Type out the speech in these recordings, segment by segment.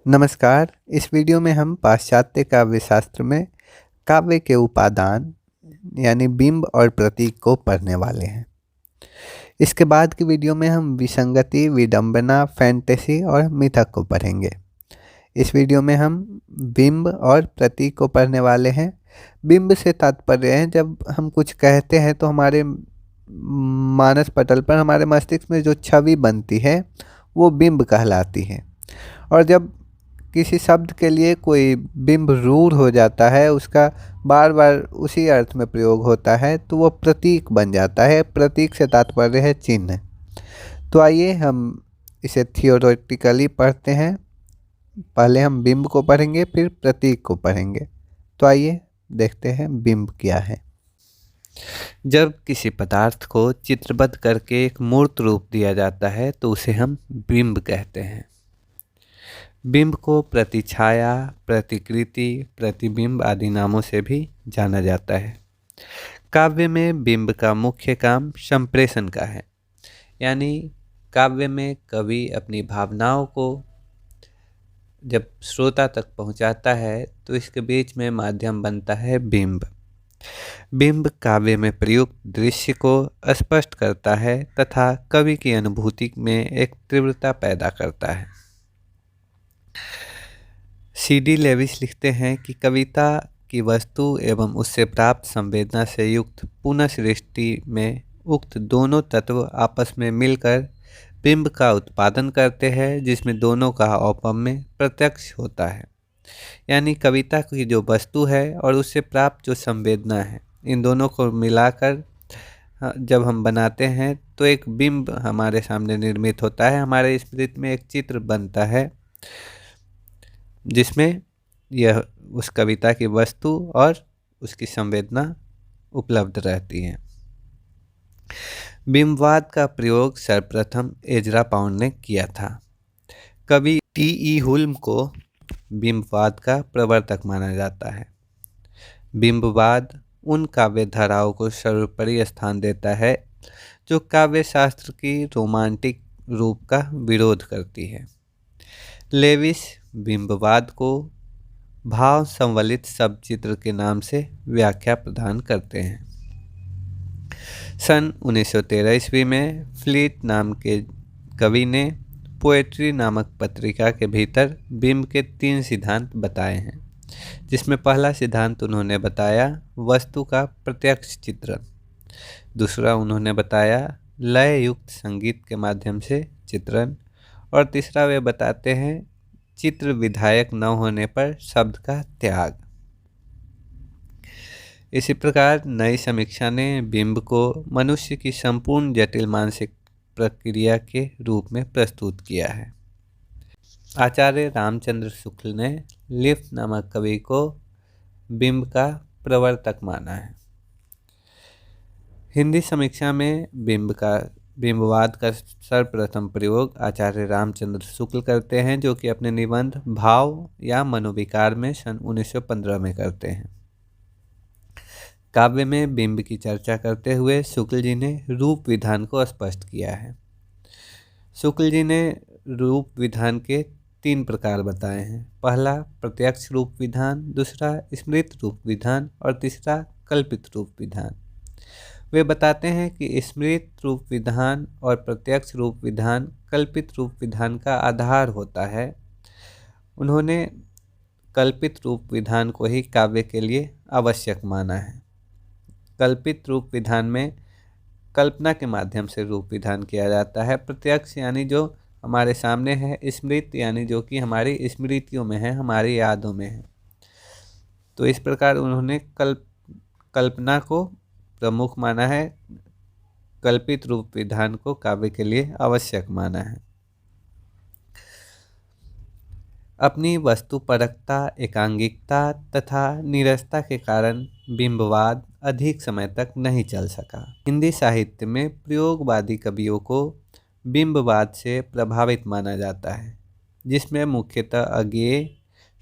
नमस्कार। इस वीडियो में हम पाश्चात्य काव्य शास्त्र में काव्य के उपादान यानी बिंब और प्रतीक को पढ़ने वाले हैं। इसके बाद की वीडियो में हम विसंगति, विडंबना, फैंटेसी और मिथक को पढ़ेंगे। इस वीडियो में हम बिंब और प्रतीक को पढ़ने वाले हैं। बिंब से तात्पर्य है जब हम कुछ कहते हैं तो हमारे मानस पटल पर, हमारे मस्तिष्क में जो छवि बनती है वो बिंब कहलाती है। और जब किसी शब्द के लिए कोई बिंब रूढ़ हो जाता है, उसका बार बार उसी अर्थ में प्रयोग होता है, तो वो प्रतीक बन जाता है। प्रतीक से तात्पर्य है चिन्ह। तो आइए हम इसे थियोरेटिकली पढ़ते हैं। पहले हम बिंब को पढ़ेंगे, फिर प्रतीक को पढ़ेंगे। तो आइए देखते हैं बिंब क्या है। जब किसी पदार्थ को चित्रबद्ध करके एक मूर्त रूप दिया जाता है तो उसे हम बिंब कहते हैं। बिंब को प्रतिछाया, प्रतिकृति, प्रतिबिंब आदि नामों से भी जाना जाता है। काव्य में बिंब का मुख्य काम संप्रेषण का है, यानी काव्य में कवि अपनी भावनाओं को जब श्रोता तक पहुंचाता है तो इसके बीच में माध्यम बनता है बिंब। बिंब काव्य में प्रयुक्त दृश्य को स्पष्ट करता है तथा कवि की अनुभूति में एक तीव्रता पैदा करता है। C.D. लेविस लिखते हैं कि कविता की वस्तु एवं उससे प्राप्त संवेदना से युक्त पुनः सृष्टि में उक्त दोनों तत्व आपस में मिलकर बिंब का उत्पादन करते हैं, जिसमें दोनों का औपम्य प्रत्यक्ष होता है। यानी कविता की जो वस्तु है और उससे प्राप्त जो संवेदना है, इन दोनों को मिलाकर जब हम बनाते हैं तो एक बिंब हमारे सामने निर्मित होता है। हमारे स्मृति में एक चित्र बनता है जिसमें यह उस कविता की वस्तु और उसकी संवेदना उपलब्ध रहती है। बिंबवाद का प्रयोग सर्वप्रथम एजरा पाउंड ने किया था। कवि T.E. हुल्म को बिंबवाद का प्रवर्तक माना जाता है। बिंबवाद उन काव्य धाराओं को सर्वोपरि स्थान देता है जो काव्य शास्त्र की रोमांटिक रूप का विरोध करती है। लेविस बिंबवाद को भाव संवलित शब्द चित्र के नाम से व्याख्या प्रदान करते हैं। सन 1913 ईस्वी में फ्लीट नाम के कवि ने पोएट्री नामक पत्रिका के भीतर बिंब के 3 सिद्धांत बताए हैं, जिसमें पहला सिद्धांत उन्होंने बताया वस्तु का प्रत्यक्ष चित्रण, दूसरा उन्होंने बताया लय युक्त संगीत के माध्यम से चित्रण, और तीसरा वे बताते हैं चित्र विधायक न होने पर शब्द का त्याग। इसी प्रकार नई समीक्षा ने बिंब को मनुष्य की संपूर्ण जटिल मानसिक प्रक्रिया के रूप में प्रस्तुत किया है। आचार्य रामचंद्र शुक्ल ने लिफ्ट नामक कवि को बिंब का प्रवर्तक माना है। हिंदी समीक्षा में बिंबवाद का सर्वप्रथम प्रयोग आचार्य रामचंद्र शुक्ल करते हैं, जो कि अपने निबंध भाव या मनोविकार में सन 1915 में करते हैं। काव्य में बिंब की चर्चा करते हुए शुक्ल जी ने रूप विधान को स्पष्ट किया है। शुक्ल जी ने रूप विधान के 3 प्रकार बताए हैं। पहला प्रत्यक्ष रूप विधान, दूसरा स्मृत रूप विधान और तीसरा कल्पित रूप विधान। वे बताते हैं कि स्मृत रूप विधान और प्रत्यक्ष रूप विधान कल्पित रूप विधान का आधार होता है। उन्होंने कल्पित रूप विधान को ही काव्य के लिए आवश्यक माना है। कल्पित रूप विधान में कल्पना के माध्यम से रूप विधान किया जाता है। प्रत्यक्ष यानी जो हमारे सामने है, स्मृत यानी जो कि हमारी स्मृतियों में है, हमारी यादों में है। तो इस प्रकार उन्होंने कल्पना को प्रमुख माना है, कल्पित रूप विधान को काव्य के लिए आवश्यक माना है। अपनी वस्तुपरकता, एकांगिकता तथा नीरसता के कारण बिंबवाद अधिक समय तक नहीं चल सका। हिंदी साहित्य में प्रयोगवादी कवियों को बिंबवाद से प्रभावित माना जाता है, जिसमें मुख्यतः अज्ञेय,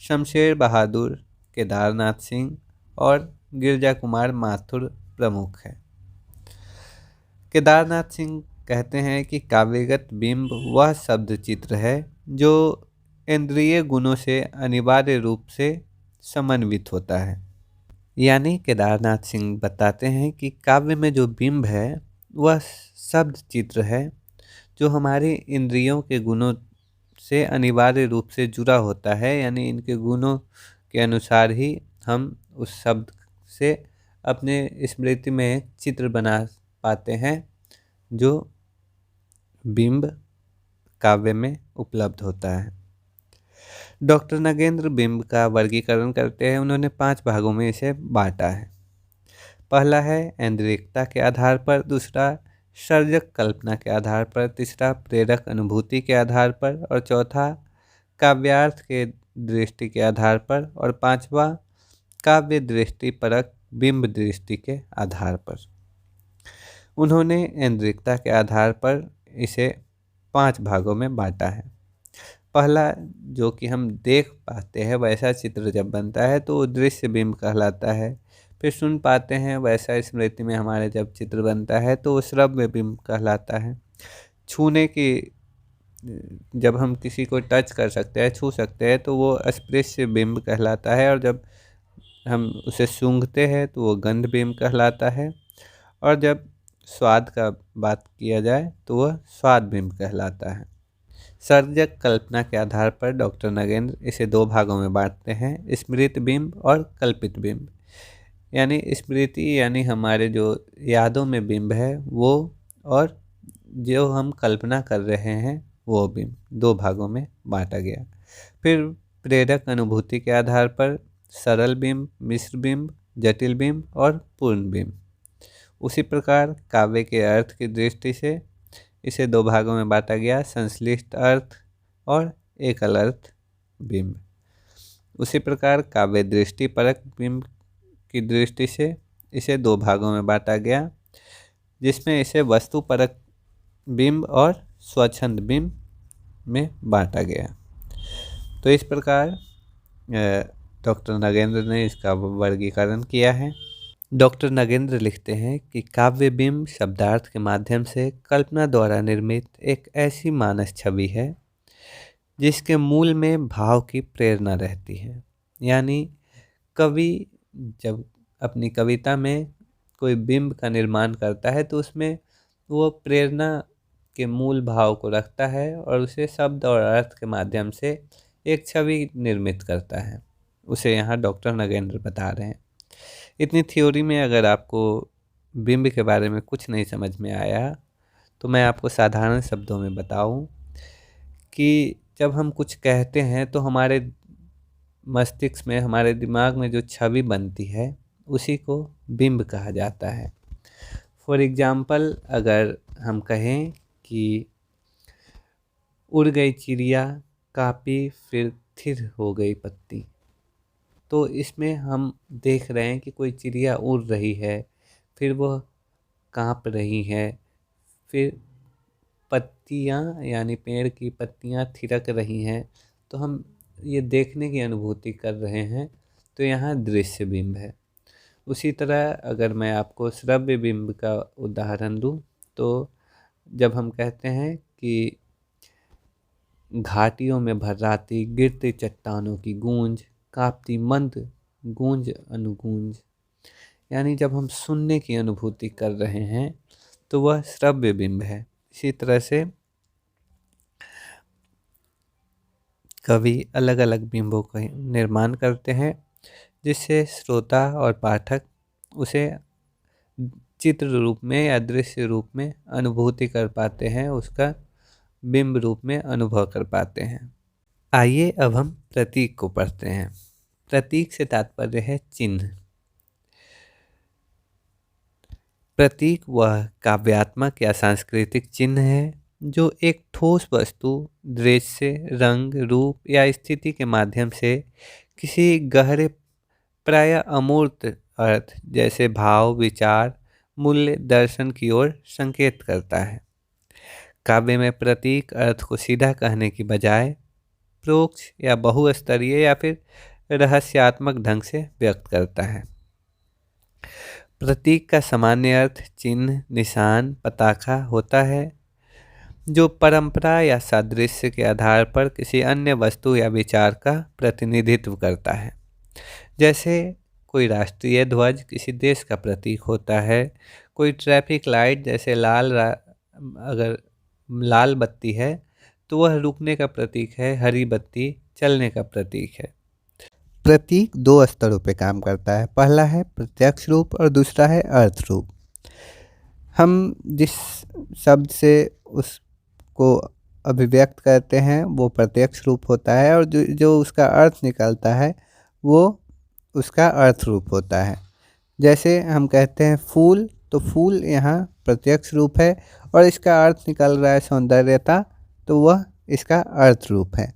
शमशेर बहादुर, केदारनाथ सिंह और गिरजा कुमार माथुर प्रमुख है। केदारनाथ सिंह कहते हैं कि काव्यगत बिंब वह शब्द चित्र है जो इंद्रिय गुणों से अनिवार्य रूप से समन्वित होता है। यानी केदारनाथ सिंह बताते हैं कि काव्य में जो बिंब है वह शब्द चित्र है जो हमारे इंद्रियों के गुणों से अनिवार्य रूप से जुड़ा होता है, यानी इनके गुणों के अनुसार ही हम उस शब्द से अपने स्मृति में एक चित्र बना पाते हैं जो बिंब काव्य में उपलब्ध होता है। डॉक्टर नगेंद्र बिंब का वर्गीकरण करते हैं। उन्होंने 5 भागों में इसे बांटा है। पहला है ऐन्द्रिकता के आधार पर, दूसरा सर्जक कल्पना के आधार पर, तीसरा प्रेरक अनुभूति के आधार पर और चौथा काव्यार्थ के दृष्टि के आधार पर और पांचवा काव्य दृष्टि परक बिंब दृष्टि के आधार पर। उन्होंने ऐन्द्रिकता के आधार पर इसे 5 भागों में बांटा है। पहला जो कि हम देख पाते हैं वैसा चित्र जब बनता है तो वो दृश्य बिंब कहलाता है। फिर सुन पाते हैं वैसा स्मृति में हमारे जब चित्र बनता है तो वो श्रव्य बिंब कहलाता है। छूने की जब हम किसी को टच कर सकते हैं, छू सकते हैं, तो वो स्पर्श बिंब कहलाता है और जब हम उसे सूंघते हैं तो वो गंध बिंब कहलाता है और जब स्वाद का बात किया जाए तो वह स्वाद बिंब कहलाता है। सर्जक कल्पना के आधार पर डॉक्टर नगेंद्र इसे 2 भागों में बांटते हैं, स्मृति बिंब और कल्पित बिंब। यानी स्मृति यानी हमारे जो यादों में बिंब है वो, और जो हम कल्पना कर रहे हैं वो बिंब 2 भागों में बांटा गया। फिर प्रेरक अनुभूति के आधार पर सरल बिंब, मिश्र बिंब, जटिल बिंब और पूर्ण बिंब। उसी प्रकार काव्य के अर्थ की दृष्टि से इसे 2 भागों में बांटा गया, संश्लिष्ट अर्थ और एकल अर्थ बिंब। उसी प्रकार काव्य दृष्टि परक बिंब की दृष्टि से इसे 2 भागों में बांटा गया, जिसमें इसे वस्तु परक बिंब और स्वच्छंद बिंब में बांटा गया। तो इस प्रकार डॉक्टर नगेंद्र ने इसका वर्गीकरण किया है। डॉक्टर नगेंद्र लिखते हैं कि काव्य बिंब शब्दार्थ के माध्यम से कल्पना द्वारा निर्मित एक ऐसी मानस छवि है जिसके मूल में भाव की प्रेरणा रहती है। यानी कवि जब अपनी कविता में कोई बिंब का निर्माण करता है तो उसमें वो प्रेरणा के मूल भाव को रखता है और उसे शब्द और अर्थ के माध्यम से एक छवि निर्मित करता है। उसे यहाँ डॉक्टर नगेंद्र बता रहे हैं। इतनी थ्योरी में अगर आपको बिंब के बारे में कुछ नहीं समझ में आया तो मैं आपको साधारण शब्दों में बताऊं कि जब हम कुछ कहते हैं तो हमारे मस्तिष्क में, हमारे दिमाग में जो छवि बनती है उसी को बिंब कहा जाता है। फॉर एग्जाम्पल अगर हम कहें कि उड़ गई चिड़िया कापी फिर थिर हो गई पत्ती, तो इसमें हम देख रहे हैं कि कोई चिड़िया उड़ रही है, फिर वह काँप रही है, फिर पत्तियाँ यानी पेड़ की पत्तियाँ थिरक रही हैं, तो हम ये देखने की अनुभूति कर रहे हैं। तो यहाँ दृश्य बिंब है। उसी तरह अगर मैं आपको श्रव्य बिंब का उदाहरण दूँ तो जब हम कहते हैं कि घाटियों में भर्राती गिरती चट्टानों की गूंज, कांपती मंद गूंज अनुगूंज, यानी जब हम सुनने की अनुभूति कर रहे हैं तो वह श्रव्य बिंब है। इसी तरह से कवि अलग अलग बिंबों का निर्माण करते हैं जिससे श्रोता और पाठक उसे चित्र रूप में या दृश्य रूप में अनुभूति कर पाते हैं, उसका बिंब रूप में अनुभव कर पाते हैं। आइए अब हम प्रतीक को पढ़ते हैं। प्रतीक से तात्पर्य है चिन्ह। प्रतीक वह काव्यात्मक या सांस्कृतिक चिन्ह है जो एक ठोस वस्तु, दृश्य, रंग, रूप या स्थिति के माध्यम से किसी गहरे प्रायः अमूर्त अर्थ जैसे भाव, विचार, मूल्य, दर्शन की ओर संकेत करता है। काव्य में प्रतीक अर्थ को सीधा कहने की बजाय प्रोक्ष या बहुस्तरीय या फिर रहस्यात्मक ढंग से व्यक्त करता है। प्रतीक का सामान्य अर्थ चिन्ह, निशान, पताका होता है। जो परंपरा या सादृश्य के आधार पर किसी अन्य वस्तु या विचार का प्रतिनिधित्व करता है। जैसे कोई राष्ट्रीय ध्वज किसी देश का प्रतीक होता है, कोई ट्रैफिक लाइट जैसे अगर लाल बत्ती है तो वह रुकने का प्रतीक है, हरी बत्ती चलने का प्रतीक है। प्रतीक दो स्तरों पे काम करता है, पहला है प्रत्यक्ष रूप और दूसरा है अर्थ रूप। हम जिस शब्द से उसको अभिव्यक्त करते हैं वो प्रत्यक्ष रूप होता है और जो उसका अर्थ निकलता है वो उसका अर्थ रूप होता है। जैसे हम कहते हैं फूल, तो फूल यहाँ प्रत्यक्ष रूप है और इसका अर्थ निकल रहा है सौंदर्यता, तो वह इसका अर्थ रूप है।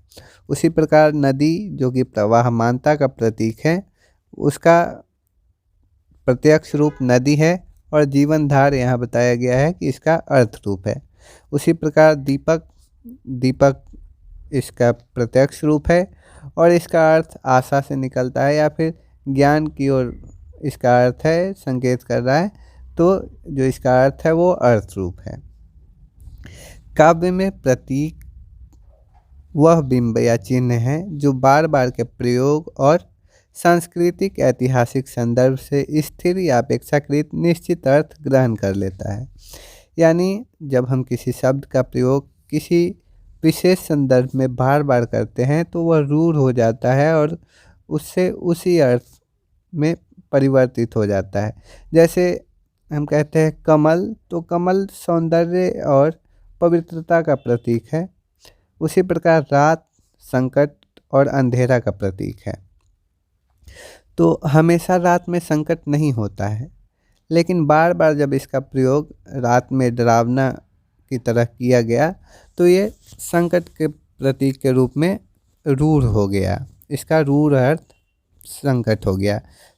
उसी प्रकार नदी जो कि प्रवाहमानता का प्रतीक है, उसका प्रत्यक्ष रूप नदी है और जीवनधार यहाँ बताया गया है कि इसका अर्थ रूप है। उसी प्रकार दीपक इसका प्रत्यक्ष रूप है और इसका अर्थ आशा से निकलता है या फिर ज्ञान की ओर इसका अर्थ है, संकेत कर रहा है, तो जो इसका अर्थ है वो अर्थ रूप है। काव्य में प्रतीक वह बिंब या चिन्ह है जो बार बार के प्रयोग और सांस्कृतिक ऐतिहासिक संदर्भ से स्थिर या अपेक्षाकृत निश्चित अर्थ ग्रहण कर लेता है। यानी जब हम किसी शब्द का प्रयोग किसी विशेष संदर्भ में बार बार करते हैं तो वह रूढ़ हो जाता है और उससे उसी अर्थ में परिवर्तित हो जाता है। जैसे हम कहते हैं कमल, तो कमल सौंदर्य और पवित्रता का प्रतीक है। उसी प्रकार रात संकट और अंधेरा का प्रतीक है। तो हमेशा रात में संकट नहीं होता है, लेकिन बार बार जब इसका प्रयोग रात में डरावना की तरह किया गया तो ये संकट के प्रतीक के रूप में रूढ़ हो गया। इसका रूढ़ अर्थ संकट हो गया,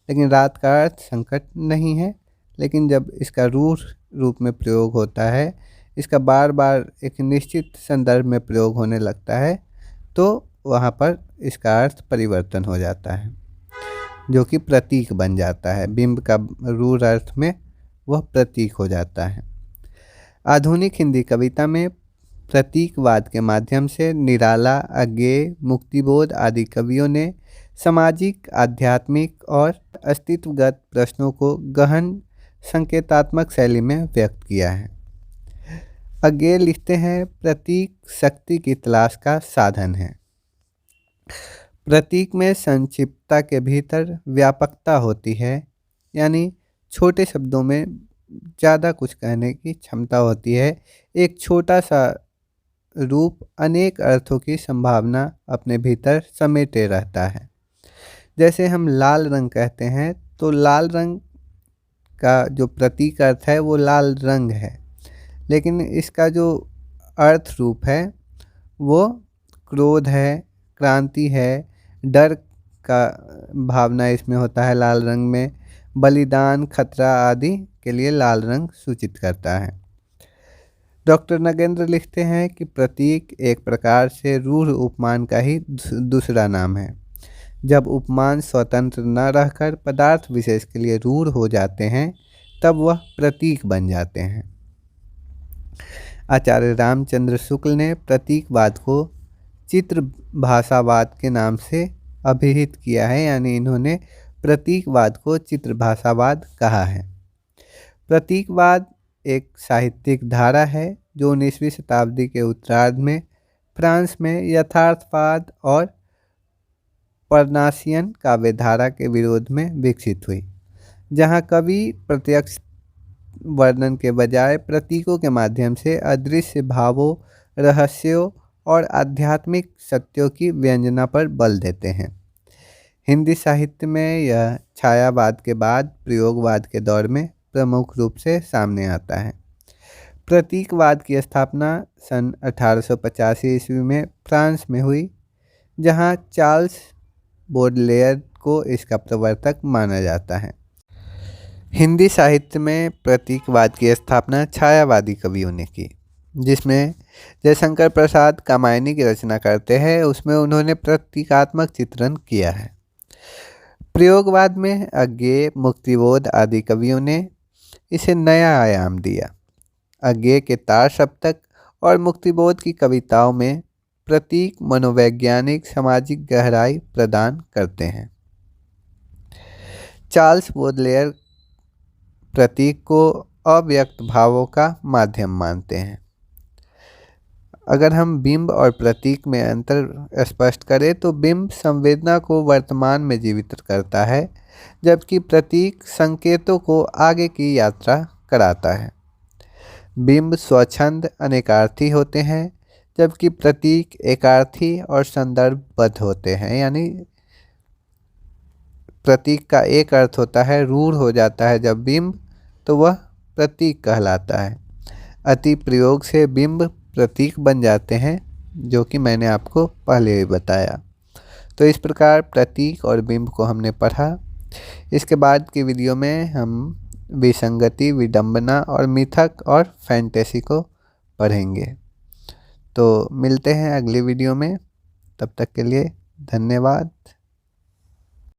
लेकिन रात का अर्थ संकट नहीं है। लेकिन जब इसका रूढ़ रूप में प्रयोग होता है, इसका बार बार एक निश्चित संदर्भ में प्रयोग होने लगता है, तो वहाँ पर इसका अर्थ परिवर्तन हो जाता है, जो कि प्रतीक बन जाता है। बिंब का रूढ़ अर्थ में वह प्रतीक हो जाता है। आधुनिक हिंदी कविता में प्रतीकवाद के माध्यम से निराला, अज्ञेय, मुक्तिबोध आदि कवियों ने सामाजिक, आध्यात्मिक और अस्तित्वगत प्रश्नों को गहन संकेतात्मक शैली में व्यक्त किया है। अज्ञेय लिखते हैं, प्रतीक शक्ति की तलाश का साधन है। प्रतीक में संक्षिप्तता के भीतर व्यापकता होती है, यानी छोटे शब्दों में ज़्यादा कुछ कहने की क्षमता होती है। एक छोटा सा रूप अनेक अर्थों की संभावना अपने भीतर समेटे रहता है। जैसे हम लाल रंग कहते हैं, तो लाल रंग का जो प्रतीक अर्थ है वो लाल रंग है, लेकिन इसका जो अर्थ रूप है वो क्रोध है, क्रांति है, डर का भावना इसमें होता है लाल रंग में, बलिदान, खतरा आदि के लिए लाल रंग सूचित करता है। डॉक्टर नगेंद्र लिखते हैं कि प्रतीक एक प्रकार से रूढ़ उपमान का ही दूसरा नाम है। जब उपमान स्वतंत्र न रहकर पदार्थ विशेष के लिए रूढ़ हो जाते हैं, तब वह प्रतीक बन जाते हैं। आचार्य रामचंद्र शुक्ल ने प्रतीकवाद को चित्र भाषावाद के नाम से अभिहित किया है, यानी इन्होंने प्रतीकवाद को चित्र भाषावाद कहा है। प्रतीकवाद एक साहित्यिक धारा है जो 19वीं शताब्दी के उत्तरार्ध में फ्रांस में यथार्थवाद और परनासियन काव्यधारा के विरोध में विकसित हुई, जहां कवि प्रत्यक्ष वर्णन के बजाय प्रतीकों के माध्यम से अदृश्य भावों, रहस्यों और आध्यात्मिक सत्यों की व्यंजना पर बल देते हैं। हिंदी साहित्य में यह छायावाद के बाद प्रयोगवाद के दौर में प्रमुख रूप से सामने आता है। प्रतीकवाद की स्थापना सन 1885 ईस्वी में फ्रांस में हुई, जहां चार्ल्स बौडलेयर को इसका प्रवर्तक माना जाता है। हिंदी साहित्य में प्रतीकवाद की स्थापना छायावादी कवियों ने की, जिसमें जयशंकर प्रसाद कामायनी की रचना करते हैं, उसमें उन्होंने प्रतीकात्मक चित्रण किया है। प्रयोगवाद में अज्ञेय, मुक्तिबोध आदि कवियों ने इसे नया आयाम दिया। अज्ञेय के तार सप्तक और मुक्तिबोध की कविताओं में प्रतीक मनोवैज्ञानिक सामाजिक गहराई प्रदान करते हैं। चार्ल्स बौडलेयर प्रतीक को अव्यक्त भावों का माध्यम मानते हैं। अगर हम बिंब और प्रतीक में अंतर स्पष्ट करें तो बिंब संवेदना को वर्तमान में जीवित करता है, जबकि प्रतीक संकेतों को आगे की यात्रा कराता है। बिंब स्वच्छंद अनेकार्थी होते हैं, जबकि प्रतीक एकार्थी और संदर्भबद्ध होते हैं। यानी प्रतीक का एक अर्थ होता है रूढ़ हो जाता है जब बिंब, तो वह प्रतीक कहलाता है। अति प्रयोग से बिंब प्रतीक बन जाते हैं, जो कि मैंने आपको पहले ही बताया। तो इस प्रकार प्रतीक और बिंब को हमने पढ़ा। इसके बाद की वीडियो में हम विसंगति, विडंबना और मिथक और फैंटेसी को पढ़ेंगे। तो मिलते हैं अगली वीडियो में, तब तक के लिए धन्यवाद।